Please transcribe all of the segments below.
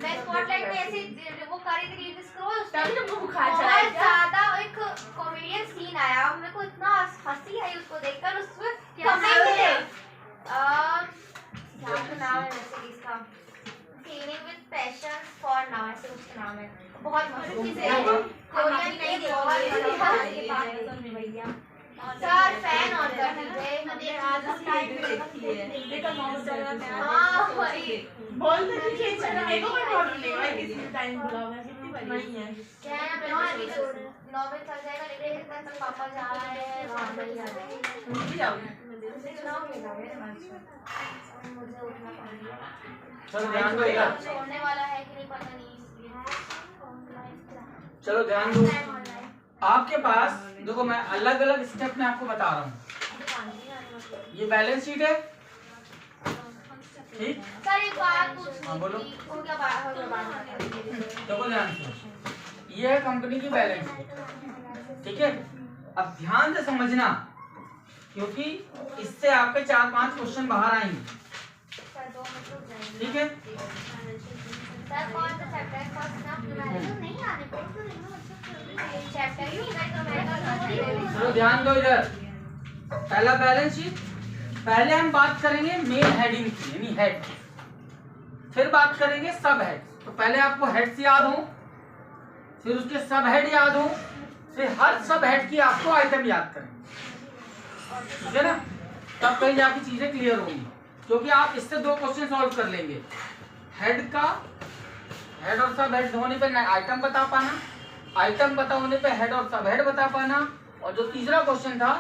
मैं स्पॉटलाइट में ऐसे वो कर रही थी रील स्क्रॉल, तभी तो मुंह बुखार चला बहुत ज्यादा एक कॉमेडियन सीन आया, मेरे को इतना हंसी आई उसको देखकर। उसमें कमेंट मिले क्या तो नाम है वैसे इसका, cleaning with passion for now ऐसे उसका नाम है, बहुत मस्त चीज है कोरियन नहीं, बहुत भैया सर फैन और कर दीजिए। हमने आज स्लाइड में देखी है, देखा माउस चल रहा है। हां वही बोल दे कि चेंज करना, मेरे को कोई प्रॉब्लम नहीं है, किसी टाइम बुलाओ, मैं कितनी बड़ी नहीं है क्या है, मैं एपिसोड 9 बजे चल जाएगा, लेकिन इतना तक पापा जा रहे हैं वहां पर ही आ जाएंगे। तुम भी जाओगे? मुझे चुनाव में जाओगे मुझे उठना पड़ेगा, चलो ध्यान दो इधर, छोड़ने वाला है कि नहीं पता नहीं, इसलिए चलो ध्यान दो। आपके पास देखो, मैं अलग अलग स्टेप में आपको बता रहा हूँ। ये बैलेंस शीट है, ठीक। सर एक बात पूछनी हाँ, बोलो। थी, हो गया बात देखो ध्यान से, ये है कंपनी की बैलेंस शीट, ठीक है। अब ध्यान से समझना, क्योंकि इससे आपके 4-5 क्वेश्चन बाहर आएंगे, ठीक है। सर कौन सा चैप्टर है, फर्स्ट ना नहीं आने को तो चैप्टर ही नहीं तो मैं चलो ध्यान दो इधर। पहला बैलेंस शीट, पहले हम बात करेंगे मेन हेडिंग की, यानी हेड, फिर बात करेंगे सब हेड। तो पहले आपको हेड्स याद हो, फिर उसके सब हेड याद हो, फिर हर सब हेड की आपको आइटम याद करें, ठीक है ना। तब कहीं जाके चीजें क्लियर होंगी, क्योंकि आप इससे 2 क्वेश्चन सॉल्व कर लेंगे। हेड का, हेड और सब हेड होने पे आइटम बता पाना, आइटम पता होने पे हेड और सब हेड बता पाना, और जो तीसरा क्वेश्चन था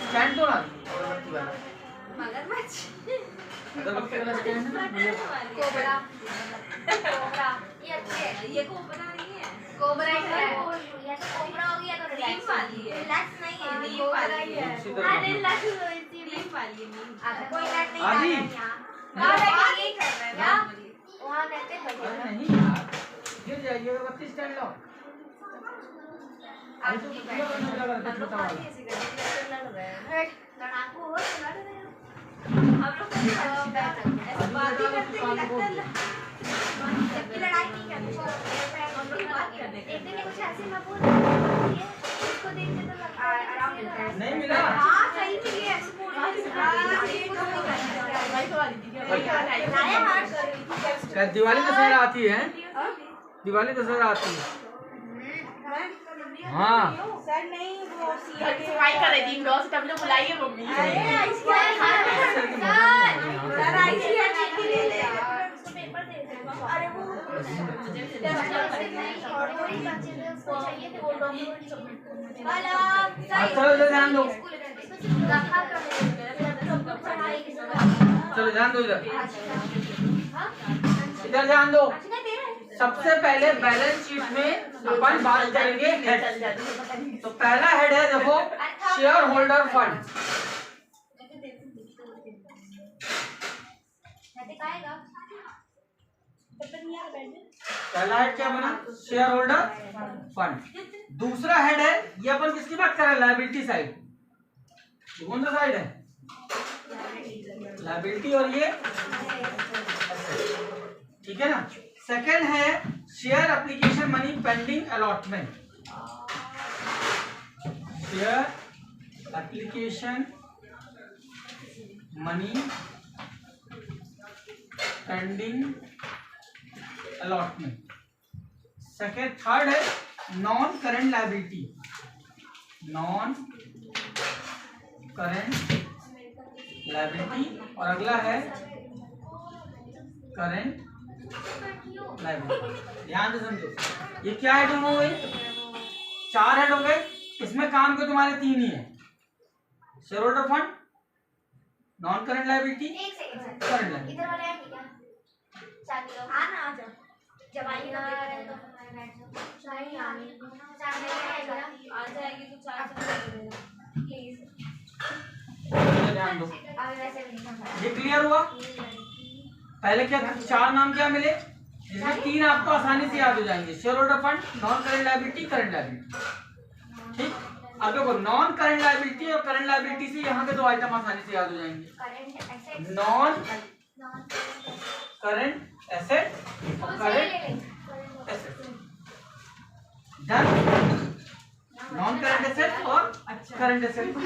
स्टैंड तो ना अगरबत्ती वाला, मगरमच्छ अगरबत्ती वाला स्टैंड है, कोबरा कोबरा ये अच्छे है, ये कोबरा नहीं है, कोबरा ही है, या तो कोबरा हो गया तो रिलैक्स वाली है, रिलैक्स नहीं है, नीम कोबरा वाली ही है। है। उसी तरह अरे रिलैक्स होती नीम वाली है, नीम। अच्छा कोई लैट नहीं आदि। आ रहा है यहाँ यही कर रहा है क्या, वहाँ कहते हैं अरे भैया नहीं यार, गिर जाएगी अगरबत्ती स्टैंड लो। अरे तो पूरा करने लगा अगरबत्ती वाला। लड़ाकू हो तो लड़ रहे हो। हम लोग ऐसे बात ही करते हैं, लगता है जबकि लड़ाई नहीं करते, हम लोग बात करने एक दिन कुछ ऐसे मैं बोल रही हूँ, इसको देख के तो लगता है आराम मिलता है। नहीं मिला। हाँ सही में ये ऐसे बोल रही है, लाया हाथ कर रही थी। शायद दिवाली दशहरा आती है, दिवाली दशहरा आती है। हाँ सर नहीं, वो घर की सफाई कर रही थी, इंडोर से तब लोग बुलाइए मम्मी। सर आई थी चिट्ठी ले ले, उसको पेपर दे दे। अरे वो थोड़ी बच्चे थे, उसको चाहिए थे वो डॉक्यूमेंट सबमिट करना। चलो ध्यान दो, चलो ध्यान दो इधर, इधर ध्यान दो। सबसे पहले बैलेंस शीट में अपन बात करेंगे हेड। तो पहला हेड है देखो, शेयर होल्डर फंड। पहला हेड क्या बना, शेयर होल्डर फंड। दूसरा हेड है, ये अपन किसकी बात कर रहे हैं, लायबिलिटी साइड। कौन सा साइड है, लायबिलिटी, और ये ठीक है ना। सेकंड है share application money pending allotment, share application money pending allotment. Second, third है non current liability, non current liability, और अगला है करेंट लायबिलिटी। ध्यान से समझो, ये क्या हेड हो गए, 4 हेड हो गए। इसमें काम के तुम्हारे 3 ही है, share holder fund, non current liability, एक सेकंड सर, करंट लायबिलिटी। इधर वाले हैं क्या, चाय पी लो। हाँ ना, आ जाओ। जब आएंगे ना रहे तो बैठ जाओ। चाय नहीं आनी, चाय नहीं आएगा, आ जाएगी तो चार प्लीज। ध्यान दो, अभी वैसे भी नहीं समझा। ये क्लियर हुआ। पहले क्या 4 नाम क्या मिले, जिसमें 3 आपको आसानी से याद हो जाएंगे, share holder fund, non current liability, current liability, ठीक। अब देखो, नॉन करेंट लायबिलिटी और करंट लायबिलिटी से यहाँ के 2 आइटम आसानी से याद हो जाएंगे, current asset, non current asset current assets. Done. Non current assets और करंट एसेट्स।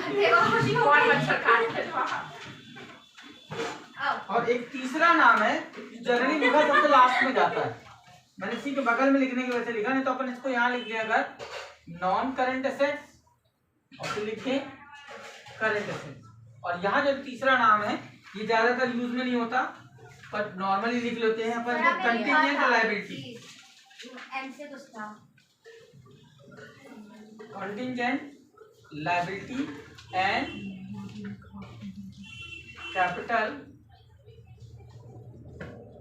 और मच्छर काट रहे हैं। और एक तीसरा नाम है जनरली लिखा सबसे लास्ट में जाता है, मैंने इसी के बगल में लिखने की वजह से लिखा, नहीं तो अपन इसको यहाँ लिख दिया अगर नॉन करंट एसेट्स और फिर लिखे करंट एसेट्स। और यहाँ जो तीसरा नाम है ये ज्यादातर यूज में नहीं होता पर नॉर्मली लिख लेते हैं अपन, कंटीजेंट लायबिलिटी। एम से कुछ था, contingent liability and capital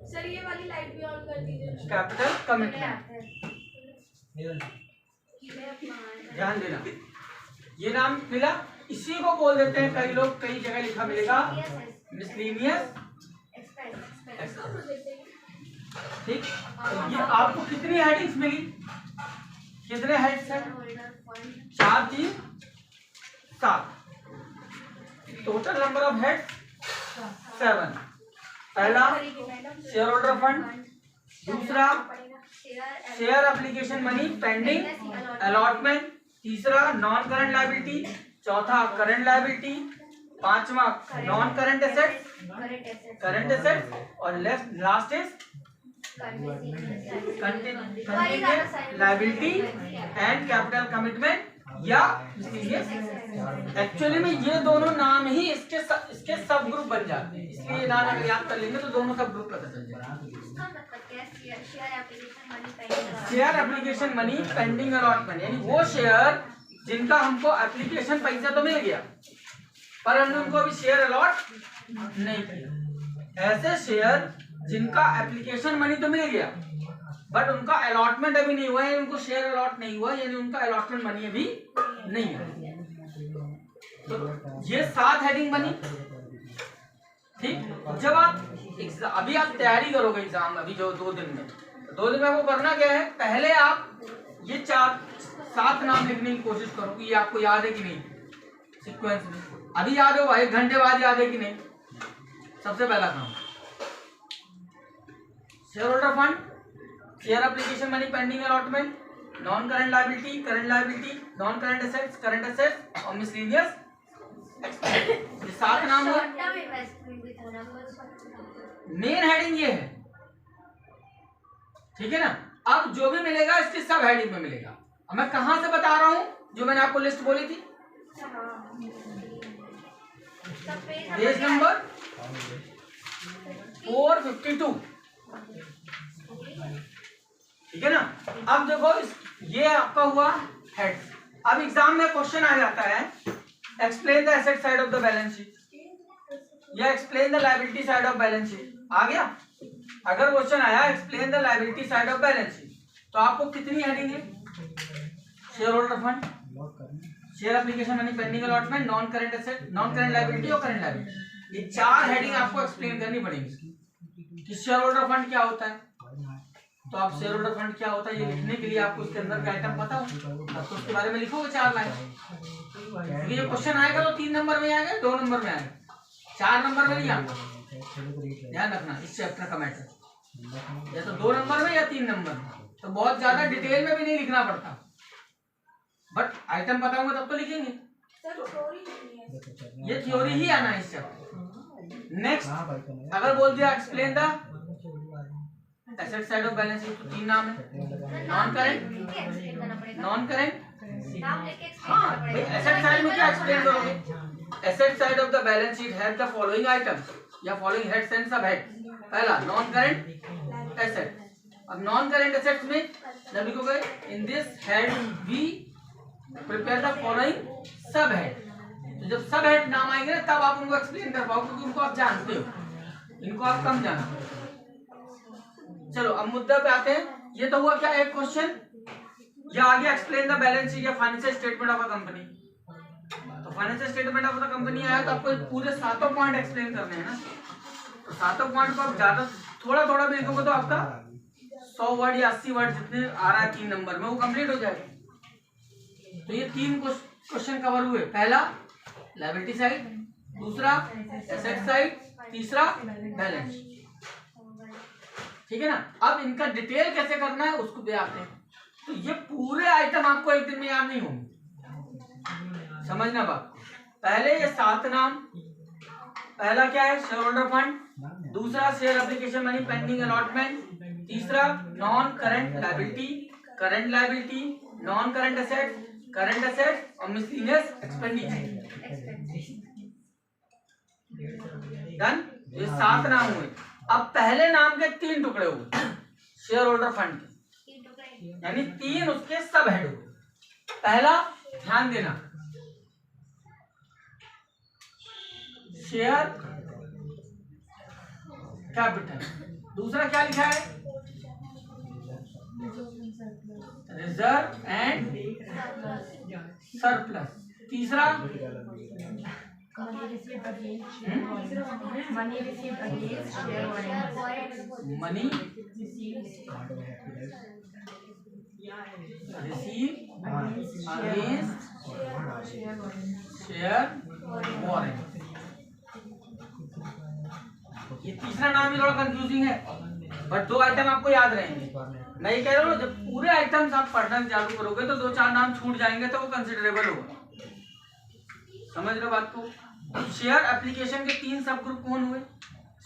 sir ये वाली लाइट भी ऑन कर दीजिए। Capital commitment. ध्यान देना, ये नाम मिला, इसी को बोल देते हैं कई लोग, कई जगह लिखा मिलेगा मिसलेनियस। ठीक, तो ये आपको कितनी हेडिंग्स मिली, कितने हेड्स हैं? 4 3 7, टोटल नंबर ऑफ हेड्स 7। पहला शेयर होल्डर फंड, दूसरा share application money pending allotment, तीसरा नॉन करंट लायबिलिटी, चौथा करंट लायबिलिटी, पांचवा non current assets current assets और last is liability and capital commitment या एक्चुअली में ये दोनों नाम ही इसके सब ग्रुप बन जाते हैं, इसलिए ये नाम अगर याद कर लेंगे तो दोनों सब ग्रुप पता चल जाएगा। Share application money pending allotment यानी वो शेयर जिनका हमको एप्लीकेशन पैसा तो मिल गया पर हमने उनको अभी शेयर अलॉट नहीं किया। ऐसे शेयर जिनका एप्लीकेशन मनी तो मिल गया बट उनका अलॉटमेंट अभी नहीं हुआ है, उनको शेयर अलॉट नहीं हुआ यानी उनका अलॉटमेंट मनी अभी नहीं है। तो ये 7 हेडिंग बनी। ठीक, जब आप अभी आप तैयारी करोगे एग्जाम, अभी जो 2 दिन में आपको करना क्या है, पहले आप ये 7 नाम लिखने की कोशिश करो कि ये आपको याद है कि नहीं सीक्वेंस में। अभी याद हो, 1 घंटे बाद याद है कि नहीं। सबसे पहला काम share holder fund, share application money pending allotment, non current liability, non current assets और मिसलेनियस एक्सपेंस। ये 7 नाम हुए। मेन हेडिंग ये है, ठीक है ना। अब जो भी मिलेगा इसकी सब हेडिंग में मिलेगा। अब मैं कहां से बता रहा हूं, जो मैंने आपको लिस्ट बोली थी, पेज नंबर 452, ठीक है ना। अब देखो ये आपका हुआ हेड। अब एग्जाम में क्वेश्चन आ जाता है explain the asset side of the balance sheet या explain the liability side of balance sheet. आ गया, अगर क्वेश्चन आया explain the liability side of balance sheet तो आपको कितनी हेडिंग है? Share holder fund, share application money pending allotment, non current asset, non current liability और करंट लायबिलिटी। ये 4 हेडिंग आपको एक्सप्लेन करनी पड़ेगी कि शेयर होल्डर फंड क्या होता है। तो आप शेयर होल्डर फंड क्या होता है ये लिखने के लिए आपको उसके अंदर का आइटम पता हो, अब तो उसके बारे में लिखोगे 4 लाइन। ये क्वेश्चन आएगा तो 3 नंबर में आएगा, 2 नंबर में आएगा, 4 नंबर में नहीं आएगा। ध्यान रखना इस चैप्टर का मैटर, या तो 2 नंबर में या 3 नंबर में। तो बहुत ज्यादा डिटेल में भी नहीं लिखना पड़ता, बट आइटम पता होगा तब तो लिखेंगे। ये थ्योरी ही आना है इस चैप्टर। नेक्स्ट अगर बोल दिया explain the asset side of balance sheet तो 3 नाम है, नॉन करंट, हाँ भाई एसेट साइड में क्या एक्सप्लेन करोगे। Asset side of the balance sheet have the following items या following heads and sub head. पहला नॉन करंट एसेट। अब नॉन करंट एसेट्स में जब लिखोगे in this head we prepare the following sub head. तो जब सब हेड नाम आएंगे ना तब आप उनको एक्सप्लेन कर पाओगे क्योंकि उनको आप जानते हो, इनको आप कम जानते हो। चलो अब मुद्दा पे आते हैं। ये तो हुआ क्या एक क्वेश्चन, या आगे एक्सप्लेन द बैलेंस शीट या financial statement of a company. तो financial statement of the company आया तो आपको पूरे 7 पॉइंट एक्सप्लेन करने हैं ना। तो 7 पॉइंट को आप ज्यादा थोड़ा थोड़ा भी लिखोगे तो आपका 100 वर्ड या 80 वर्ड जितने आ रहा है 3 नंबर में वो कंप्लीट हो जाएगा। तो ये 3 क्वेश्चन कवर हुए। पहला लायबिलिटी साइड, दूसरा एसेट साइड, तीसरा बैलेंस। ठीक है ना। अब इनका डिटेल कैसे करना है उसको भी आते हैं। तो ये पूरे आइटम आपको एक दिन में याद नहीं होंगे, समझना बात। पहले ये 7 नाम, पहला क्या है शेयर होल्डर फंड, दूसरा share application money pending allotment, तीसरा non current liability, current liability, non current asset, current asset और मिसलेनियस एक्सपेंडिचर। डन। ये 7 नाम हुए। अब पहले नाम के 3 टुकड़े हुए शेयर होल्डर फंड के, यानी 3 उसके सब हेड हुए। पहला ध्यान देना, शेयर कैपिटल। दूसरा क्या लिखा है, रिजर्व एंड सरप्लस। तीसरा money received against share warrant. ये तीसरा नाम ही थोड़ा कंफ्यूजिंग है, बट 2 आइटम आपको याद रहेंगे। मैं ये कह रहा हूँ जब पूरे आइटम्स आप पढ़ना चालू करोगे तो 2-4 नाम छूट जाएंगे तो वो कंसिडरेबल होगा, समझ रहे हो बात को। शेयर एप्लीकेशन के 3 सब ग्रुप कौन हुए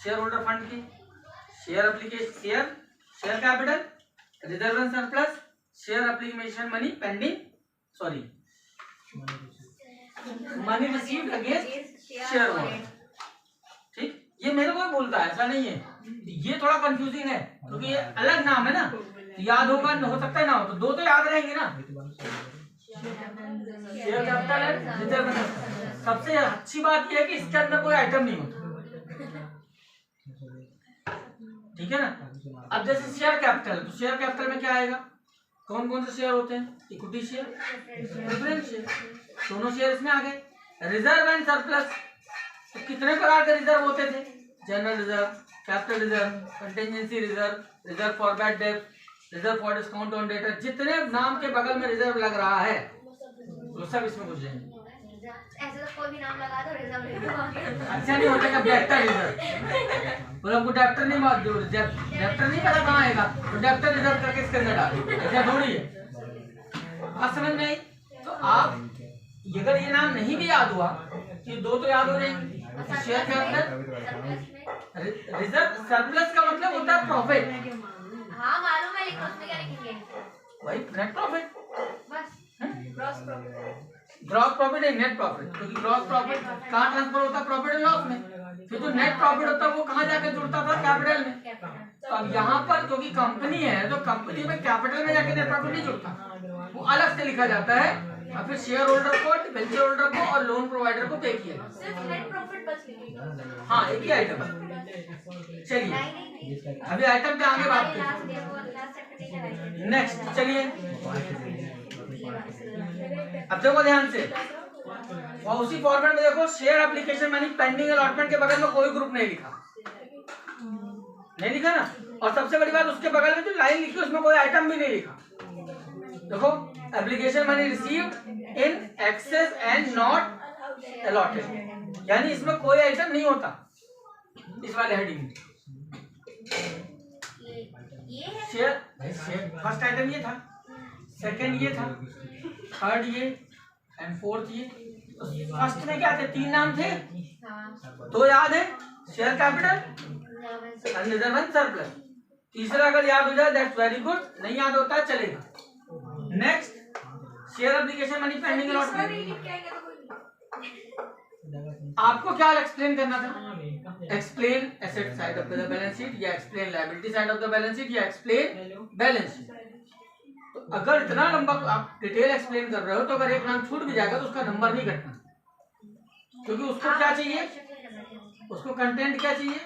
शेयर होल्डर फंड के, share application, share capital, reserve and surplus, share application money pending, sorry money received against share warrant. ठीक, ये मेरे को बोलता है, ऐसा नहीं है, ये थोड़ा कंफ्यूजिंग है क्योंकि ये अलग नाम है ना, तो याद होगा, हो सकता है ना हो, तो 2 तो याद रहेंगे ना, शेयर कैपिटल है, रिजर्व एंड। सबसे अच्छी बात यह है कि इसके अंदर कोई आइटम नहीं होता, ठीक है ना। अब जैसे शेयर कैपिटल, तो शेयर कैपिटल में क्या आएगा, कौन कौन से शेयर होते हैं, इक्विटी शेयर, प्रेफरेंस शेयर, दोनों शेयर इसमें आ गए। रिजर्व एंड सरप्लस, तो कितने प्रकार के रिजर्व होते थे, general reserve, capital reserve, contingency reserve, reserve for bad debt, reserve for discount on debtor, जितने नाम के बगल में रिजर्व लग रहा है वो सब इसमें घुस जाएंगे। ऐसे तो कोई भी नाम लगा दो रिजर्व। अच्छा नहीं होता डेप्टर रिजर्व, और हमको डेप्टर नहीं मार दो, डेप्टर नहीं पता कहाँ आएगा, तो डेप्टर रिजर्व करके इसके अंदर डालो, ऐसा थोड़ी है। बात समझ में आई। तो आप अगर ये नाम नहीं भी याद हुआ, ये 2 तो याद हो जाएंगे, शेयर कैपिटल, रिजर्व, सरप्लस का मतलब होता है प्रॉफिट। हाँ मालूम है, लेकिन उसमें क्या लिखेंगे, वही नेट प्रॉफिट, बस ग्रॉस प्रॉफिट, ग्रॉस प्रॉफिट है नेट प्रॉफिट, क्योंकि ग्रॉस प्रॉफिट कहाँ ट्रांसफर होता है, प्रॉफिट एंड लॉस में। फिर जो नेट प्रॉफिट होता है वो कहाँ जाके जुड़ता था, कैपिटल में। तो अब यहाँ पर क्योंकि कंपनी है तो कंपनी में कैपिटल में जाके नेट प्रॉफिट नहीं जुड़ता, वो अलग से लिखा जाता है, और फिर शेयर होल्डर को, डिबेंचर होल्डर को और लोन प्रोवाइडर को पे किया, सिर्फ नेट प्रॉफिट बस लिखेगा। हाँ एक ही आइटम है। चलिए अभी आइटम पे आगे बात करें। नेक्स्ट चलिए, अब देखो ध्यान से, और उसी फॉर्मेट में देखो, share application money pending allotment के बगल में कोई ग्रुप नहीं लिखा, नहीं लिखा ना। और सबसे बड़ी बात, उसके बगल में जो लाइन लिखी उसमें कोई आइटम भी नहीं लिखा। देखो, application money received in excess and not allotted, यानी इसमें कोई आइटम नहीं होता इस वाले हेडिंग में। शेयर फर्स्ट आइटम ये था, सेकंड ये था, थर्ड ये एंड फोर्थ ये। तो फर्स्ट में क्या थे, 3 नाम थे, 2 याद है, share capital and reserve and surplus. तीसरा अगर याद हो जाए दैट्स वेरी गुड, नहीं याद होता है चलेगा। Next, share application money pending allotment. आपको क्या एक्सप्लेन करना था, explain asset side of the balance sheet, या explain liability side of the balance sheet, या एक्सप्लेन बैलेंस शीट। तो अगर इतना लंबा आप डिटेल एक्सप्लेन कर रहे हो तो अगर एक नाम छूट भी जाएगा तो उसका नंबर नहीं कटना, क्योंकि उसको क्या चाहिए, उसको कंटेंट क्या चाहिए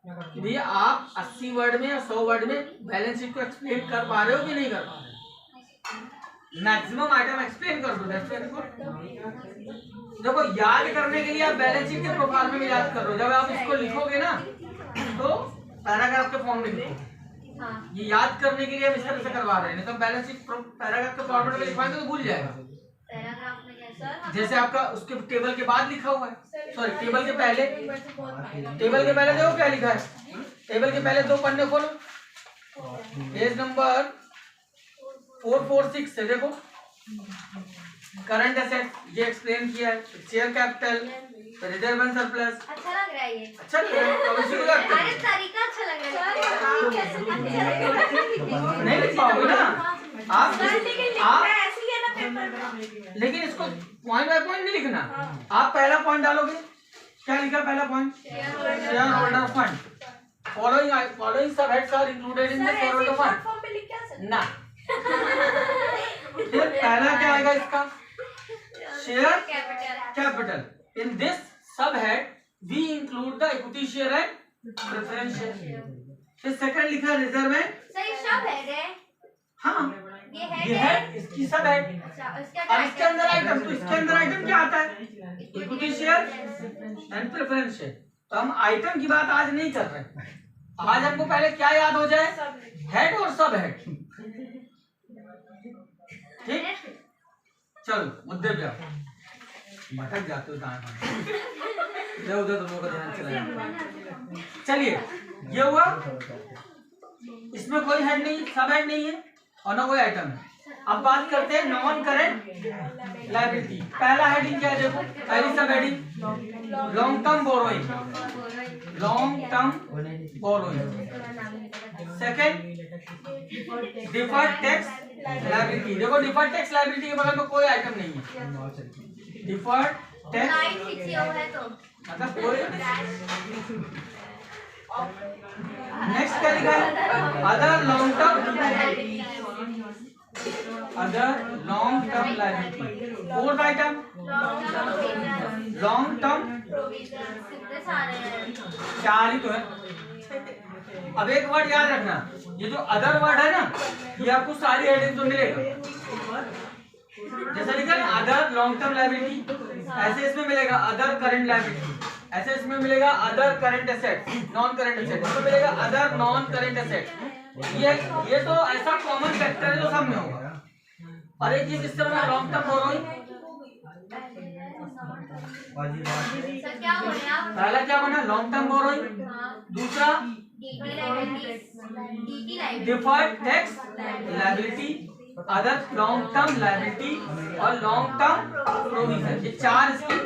कि भैया आप 80 वर्ड में या 100 वर्ड में बैलेंस शीट को एक्सप्लेन कर पा रहे हो कि नहीं कर पा रहे हो। मैक्सिमम आइटम एक्सप्लेन कर दो, दैट्स वेरी गुड। देखो, याद करने के लिए आप बैलेंस शीट के प्रोफार्मा में याद कर रहे हो, जब आप इसको लिखोगे ना तो पैराग्राफ के फॉर्म में लिखो। ये याद करने के लिए हम इस तरह से करवा रहे हैं, नहीं तो बैलेंस शीट पैराग्राफ के फॉर्मेट में लिखवाएंगे तो भूल जाएगा। पैराग्राफ में कैसा, जैसे आपका उसके टेबल के बाद लिखा हुआ है, सॉरी टेबल के पहले, टेबल के पहले देखो क्या लिखा है, टेबल के पहले 2 पन्ने खोलो, पेज नंबर 446 से देखो करंट एसेट ये एक्सप्लेन किया है, share capital, reserve and surplus. अच्छा लग रहा है ये। अच्छा लग रहा है, अब इसी को करते अरे हैं। तरीका अच्छा लग रहा है। नहीं लिख पाओगे ना आप ऐसे ही है ना पेपर में। लेकिन इसको पॉइंट बाय पॉइंट नहीं लिखना। आप पहला पॉइंट डालोगे, क्या लिखा पहला point? Share holder fund. Following sub heads are included in the share holder fund form पे लिख क्या सकते ना। फिर पहला क्या आएगा इसका? Share capital. In this sub head we include the equity share and preference share. फिर सेकंड लिखा रिजर्व एंड। सही सब है। हाँ ये ये है इसकी सब हेड। अच्छा इसका अब इसके अंदर आइटम, तो इसके अंदर आइटम क्या आता है? Equity share and preference share. तो हम आइटम की बात आज नहीं कर रहे। आज हमको पहले क्या याद हो जाए? हेड और सब हेड। ठीक, चलो मुद्दे पे आओ। भटक जाते हो दाएं बाएं, इधर उधर दोनों का ध्यान चला जाता है। चलिए ये हुआ, इसमें कोई हेड नहीं, सब हेड नहीं है और ना कोई आइटम है। अब बात करते हैं नॉन करंट लायबिलिटी। पहला हेडिंग क्या है देखो, पहली सब heading long term borrowing, long term borrowing. Second deferred tax liability. देखो डिफर्ड टैक्स लायबिलिटी के बगल में कोई आइटम नहीं है। डिफर्ड टैक्स लाइन खींची हुआ है तो मतलब कोई। नेक्स्ट क्या लिखा है? Other long term liability. Fourth item long term कितने सारे हैं। चार ही तो है। अब एक वर्ड याद रखना, ये जो अदर वर्ड है ना, ये आपको सारी हेडिंग में मिलेगा। जैसा लिखा है अदर लॉन्ग टर्म लायबिलिटी, ऐसे इसमें मिलेगा अदर करंट लायबिलिटी, ऐसे इसमें मिलेगा other current asset, non current asset, इसमें मिलेगा अदर नॉन करंट एसेट। ये तो ऐसा कॉमन फैक्टर है जो सब में होगा। और एक चीज इससे बना लॉन्ग टर्म बोरोइंग। सर क्या बोले आप? पहला क्या बना? Long term borrowing. दूसरा deferred tax liability, other long term liability और लॉन्ग टर्म प्रोविजन। ये चार इसके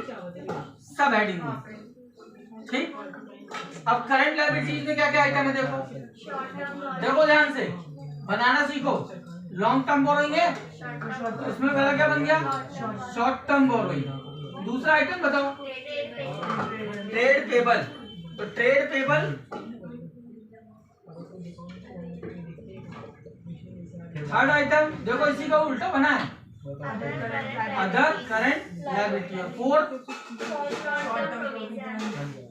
सब हेडिंग है। ठीक, अब करंट लायबिलिटी में क्या क्या आइटम है देखो, देखो ध्यान से बनाना सीखो। लॉन्ग टर्म बोरोइंग है, उसमें पहला क्या बन गया? Short term borrowing. दूसरा आइटम बताओ, ट्रेड पेबल। तो ट्रेड पेबल थर्ड आइटम देखो इसी का उल्टा बना है, अदर करंट लायबिलिटी। और फोर्थ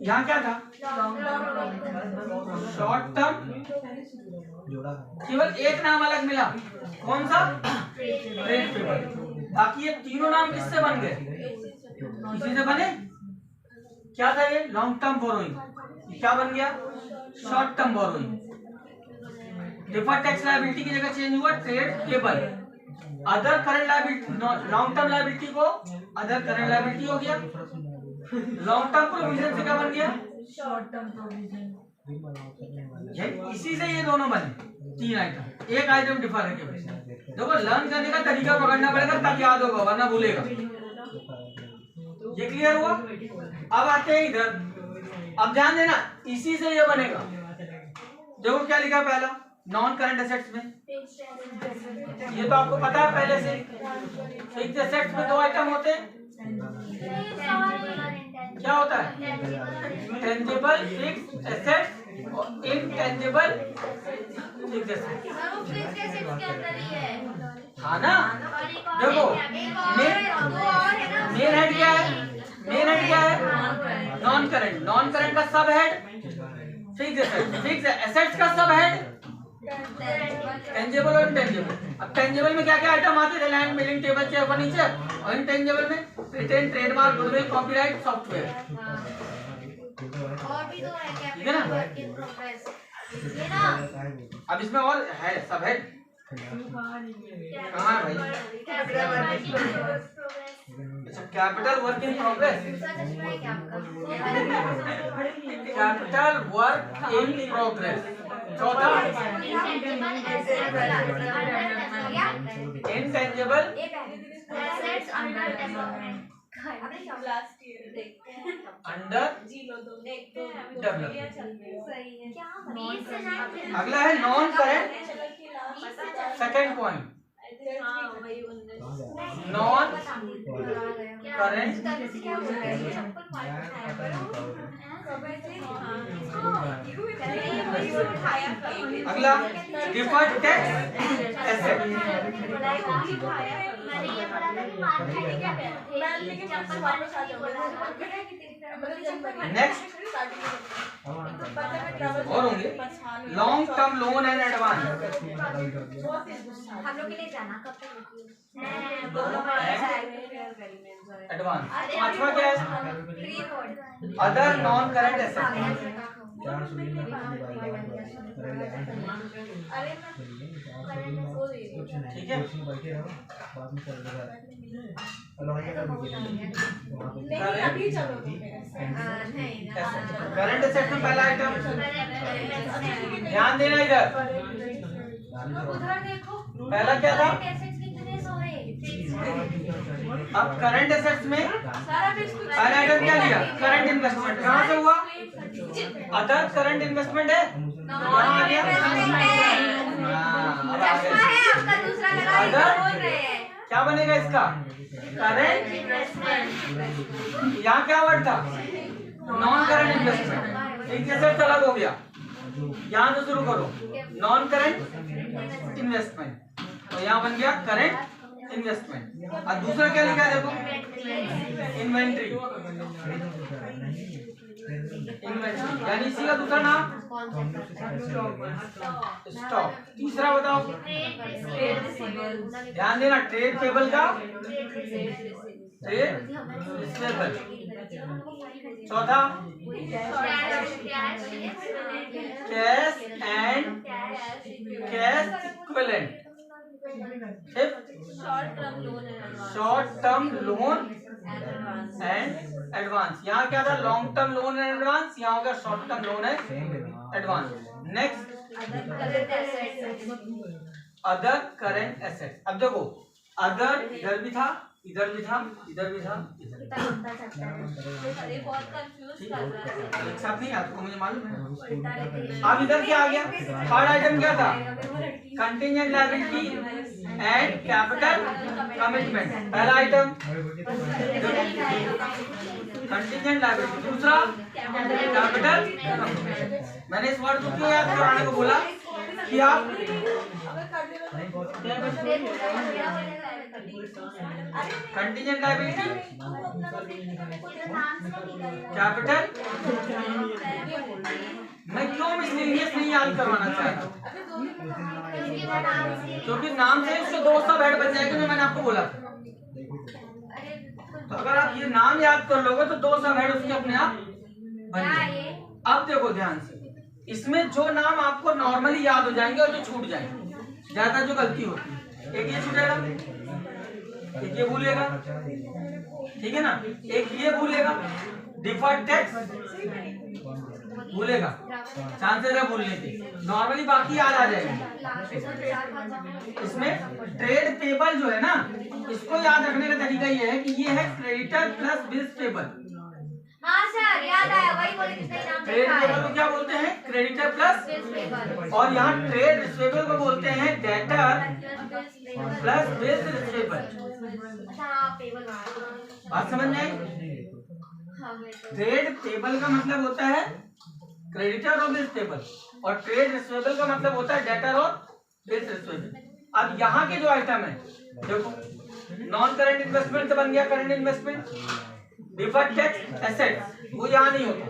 यहाँ क्या था? Short term. केवल एक नाम अलग मिला, कौन सा? Trade payable. बाकी ये तीनों नाम किससे बन गए? इसी से बने। क्या था ये? Long term borrowing. क्या बन गया? Short term borrowing. Deferred tax liability की जगह चेंज हुआ trade payable. Other current liability, long term liability को अदर करंट लायबिलिटी हो गया। लॉन्ग टर्म प्रोविजन से क्या बन गया? Short term provision. इसी से ये दोनों बने, तीन आइटम। एक आइटम डिफर है केवल। देखो लर्न करने का तरीका पकड़ना पड़ेगा तब याद होगा, वरना भूलेगा। ये क्लियर हुआ? अब आते हैं इधर। अब ध्यान देना, इसी से ये बनेगा। देखो क्या लिखा है पहला नॉन करंट एसेट्स में, ये तो आपको पता है पहले से। फिक्स्ड एसेट्स में दो आइटम होते हैं, क्या होता है? टेंजिबल फिक्स्ड एसेट और इनटेंजिबल फिक्स्ड एसेट। हाँ ना? देखो मेन हेड क्या है? मेन हेड क्या है? Non current. नॉन करंट का सब head fixed asset. Fixed assets का सब हेड टेंजिबल और इनटेंजिबल। अब टेंजिबल में क्या क्या आइटम आते थे? Land, building, table, chair, furniture. और इनटेंजिबल में patent, trademark, goodwill, copyright, software. और भी तो है क्या? ठीक है ना? Work in progress. ये ना अब इसमें और है सब हेड कहाँ है भाई? अच्छा capital work in progress. Capital work in progress चौथा intangible intangible assets under development last year देखते हैं अंडर जी लो दो देखते हैं अभी डेवलपमेंट। सही है क्या 20 से जाते हैं अगला है नॉन करंट चलो कि लास्ट सेकंड पॉइंट हां वही 19 नॉन क्या करंट क्या बोल रहे हैं चप्पल फाड़ अगला डिफर्ड टैक्स एसेट मैंने ये बोला था कि मार खाने क्या करते मैं लेकिन चप्पल वापस आ जाऊंगा नेक्स्ट और होंगे long term loan and advance हम लोग के लिए जाना कब तक एडवांस। पांचवा क्या है अदर नॉन करंट एसेट ठीक है अभी चलो करंट एसेट में पहला आइटम ध्यान देना इधर उधर देखो पहला क्या था एसेट्स कितने सोए अब करंट एसेट्स में सारा पहला आइटम क्या लिया करंट इन्वेस्टमेंट कहाँ से हुआ अदर करंट इन्वेस्टमेंट है यहाँ आ गया हाँ, अब आ गया। है आपका दूसरा लगा अदर बोल रहे हैं क्या बनेगा इसका करंट यहाँ क्या वर्ड था नॉन करंट इन्वेस्टमेंट एक एसेट अलग हो गया यहाँ से शुरू करो नॉन करंट इन्वेस्टमेंट तो यहाँ बन गया करंट इन्वेस्टमेंट और दूसरा क्या लिखा है देखो इन्वेंट्री इन्वेंट्री यानी इसी का दूसरा नाम स्टॉक। तीसरा बताओ ध्यान देना ट्रेड पेबल का ट्रेड रिसीवेबल। चौथा cash and cash equivalent. Short term loan and advance. यहाँ क्या था long term loan and advance यहाँ होगा short term loan and advance. Next other current assets. अब देखो अदर इधर भी था इधर भी था इधर भी था एक साथ नहीं आपको मुझे मालूम है। अब इधर क्या आ गया थर्ड आइटम क्या था contingent liability and capital commitment. पहला आइटम कंटिंजेंट लायबिलिटी दूसरा कैपिटल। मैंने इस वर्ड को क्यों याद कराने को बोला कि आप कंटिंजेंट लायबिलिटी कैपिटल। मैं क्यों मिसलिनियस नहीं याद करवाना चाहता क्योंकि नाम से उससे दो सब हेड बच जाएंगे जो मैंने आपको बोला था। तो अगर आप ये नाम याद कर लोगे तो दो सब हेड उसके अपने आप बन जाएंगे। अब देखो ध्यान से इसमें जो नाम आपको नॉर्मली याद हो जाएंगे और जो छूट जाएंगे ज्यादा जो गलती होती है एक ये छूटेगा एक ये भूलेगा ठीक है ना एक ये भूलेगा डिफर्ड टैक्स भूलेगा चांसेस है भूलने के नॉर्मली बाकी याद आ जाएंगे। इसमें ट्रेड पेबल जो है ना इसको याद रखने का तरीका ये है कि ये है क्रेडिटर प्लस बिल्स पेबल। हाँ सर याद आया वही बोले किसका नाम ट्रेड पेबल को क्या बोलते हैं क्रेडिटर प्लस और यहाँ ट्रेड रिसीवेबल को बोलते हैं डेटर प्लस बिल्स रिसीवेबल। बात समझ में आई। ट्रेड पेबल का मतलब होता है क्रेडिटर और बिल्स पेबल और ट्रेड रिसीवेबल का मतलब होता है डेटर और बिल्स रिसीवेबल। अब यहाँ के जो आइटम है देखो नॉन करंट इन्वेस्टमेंट बन गया current investment deferred tax asset वो यहाँ नहीं होता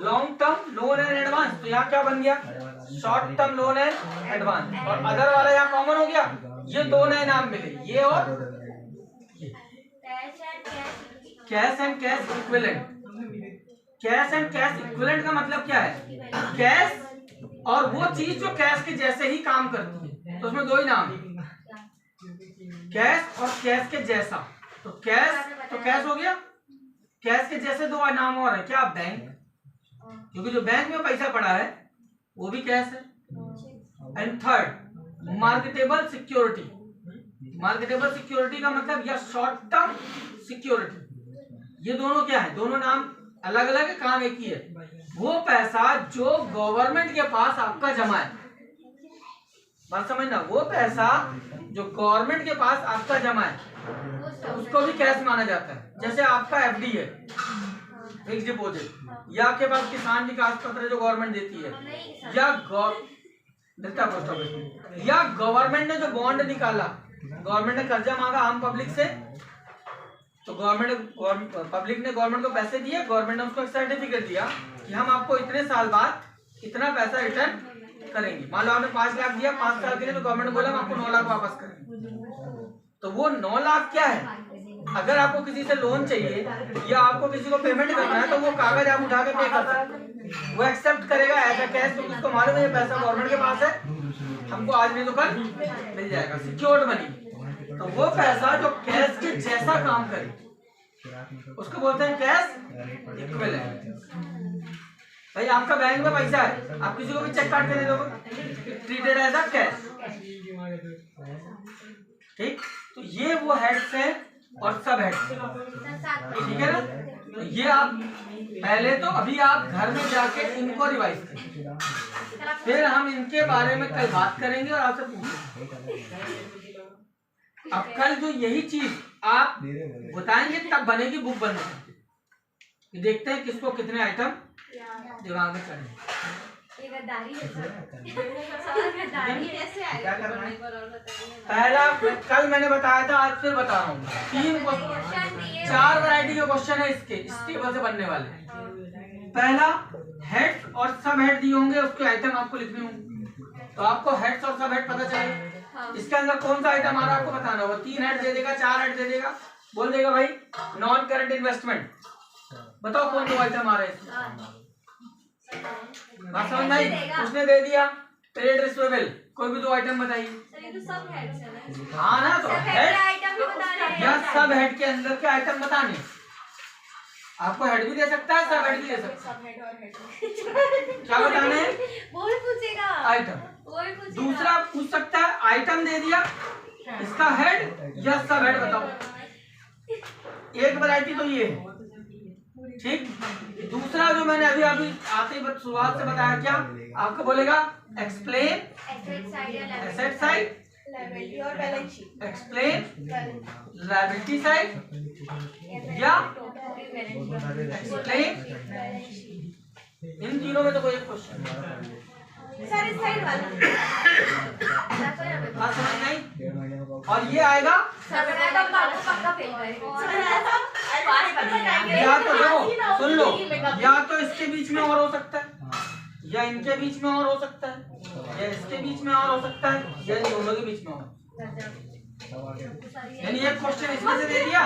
long term loan and advance तो यहाँ क्या बन गया short term loan and advance और अदर वाला यहाँ कॉमन हो गया। ये दो नए नाम मिले ये और cash and cash equivalent. Cash and cash equivalent का मतलब क्या है कैश और वो चीज जो कैश के जैसे ही काम करती है तो उसमें दो ही नाम है कैश और कैश के जैसा। तो कैश हो गया कैश के जैसे दो नाम और है क्या बैंक क्योंकि जो बैंक में पैसा पड़ा है वो भी कैश है। And third marketable security. Marketable security का मतलब या शॉर्ट टर्म सिक्योरिटी, ये दोनों क्या है? दोनों नाम अलग अलग है, काम एक ही है। वो पैसा जो गवर्नमेंट के पास आपका जमा है, बात समझना, वो पैसा जो गवर्नमेंट के पास आपका जमा है उसको भी कैश माना जाता है। जैसे आपका एफडी है, फिक्स डिपॉजिट, या आपके पास किसान विकास पत्र है जो गवर्नमेंट देती है, या पोस्ट ऑफिस में, या गवर्नमेंट ने जो बॉन्ड निकाला, गवर्नमेंट ने कर्जा मांगा आम पब्लिक से, तो पब्लिक ने गवर्नमेंट को पैसे दिए, गवर्नमेंट ने उसको एक सर्टिफिकेट दिया कि हम आपको इतने साल बाद इतना पैसा रिटर्न करेंगे। मान लो आपने 5 लाख दिया 5 साल के लिए, तो गवर्नमेंट ने बोला हम आपको 9 लाख वापस करेंगे। तो वो 9 लाख क्या है? अगर आपको किसी से लोन चाहिए या आपको किसी को पेमेंट करना है तो वो कागज आप उठा के पे कर सकते हैं, वो एक्सेप्ट करेगा एज अ कैश, क्योंकि उसको मालूम है ये पैसा गवर्नमेंट के पास है, हमको आज नहीं तो कल मिल जाएगा, सिक्योर्ड मनी। तो वो पैसा जो कैश के जैसा काम करे उसको बोलते हैं कैश इक्विवेलेंट। भाई आपका बैंक में पैसा है, आप किसी को भी चेक काट के दे दोगे, ट्रीटेड एज अ कैश। ठीक, तो ये वो हेड्स है और सब हेड्स, ठीक है ना? तो ये आप पहले तो अभी आप घर में जाके इनको रिवाइज करें, फिर हम इनके बारे में कल बात करेंगे और आपसे पूछेंगे। अब कल जो यही चीज आप बताएंगे तब बनेगी बुक बनने। देखते हैं किसको कितने आइटम दिमाग में चढ़े। पहला कल मैंने बताया था, आज फिर बता रहा हूँ, 4 वैरायटी के क्वेश्चन है इसके, इस टेबल से बनने वाले। पहला हेड और सब हेड दिए होंगे, उसके आइटम आपको लिखने होंगे, तो आपको हेड्स और सब हेड पता चले इसके अंदर कौन सा आइटम आ रहा है आपको बताना होगा। 3 हेड दे देगा, 4 हेड दे देगा, बोल देगा भाई नॉन करंट इन्वेस्टमेंट, बताओ कौन दो आइटम आ रहे हैं। बात समझ में आई? उसने दे दिया ट्रेड रिसीवेबल, कोई भी 2 आइटम बताइए। हाँ ना, तो हेड या सब हेड के अंदर के आइटम बताने, आपको हेड भी दे सकता है, सब हेड भी दे सकता है। क्या बताना है? वो भी पूछेगा आइटम। दूसरा पूछ सकता है आइटम दे दिया, इसका हेड या सब हेड बताओ। एक वैरायटी तो ये है, ठीक। दूसरा जो मैंने अभी आते ही शुरुआत से बताया, क्या आपको बोलेगा? एक्सप्लेन एसेट साइड, लायबिलिटी और balance sheet, explain liability side, या एक्सप्लेन, इन तीनों में तो कोई एक क्वेश्चन सर इस साइड वाला बात समझ नहीं। और ये आएगा या तो देखो सुन लो, या तो इसके बीच में और हो सकता है, या इनके बीच में और हो सकता है, या इसके बीच में और हो सकता है, या इन दोनों के बीच में और। यानी एक क्वेश्चन इसमें से दे दिया,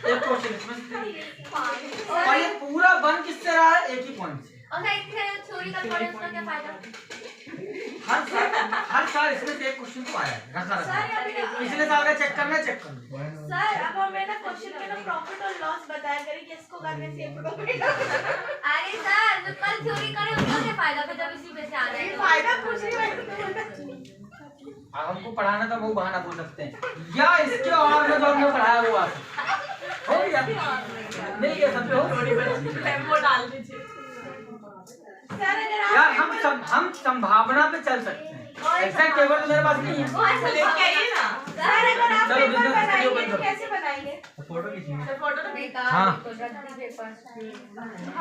एक क्वेश्चन इसमें से दे दिया, और ये पूरा बन किससे रहा है? एक ही पॉइंट से। चोरी का पड़े उसका क्या फायदा? हर साल इसमें से एक क्वेश्चन तो आया है, रखा पिछले साल का चेक करना, चेक करना। सर अब हमें ना क्वेश्चन में ना प्रॉफिट और लॉस बताया करें कि इसको करने से प्रॉफिट। अरे सर जो कल चोरी करे उसका क्या फायदा? जब इसी पे से आ रहा है फायदा कुछ नहीं। हमको पढ़ाना था वो बहाना बोल सकते हैं, या इसके और में जो हमने पढ़ाया वो बात हो गया, मिल गया सबको। डाल दीजिए सर। अगर यार हम संभावना पे चल सकते हैं, एग्जैक्ट पेपर तो मेरे पास नहीं है, लेके आइए ना सर। अगर आप चलो पेपर बिजनेस बनाएंगे तो कैसे बनाएंगे? फोटो खींचिए। फोटो तो हाँ। पेपर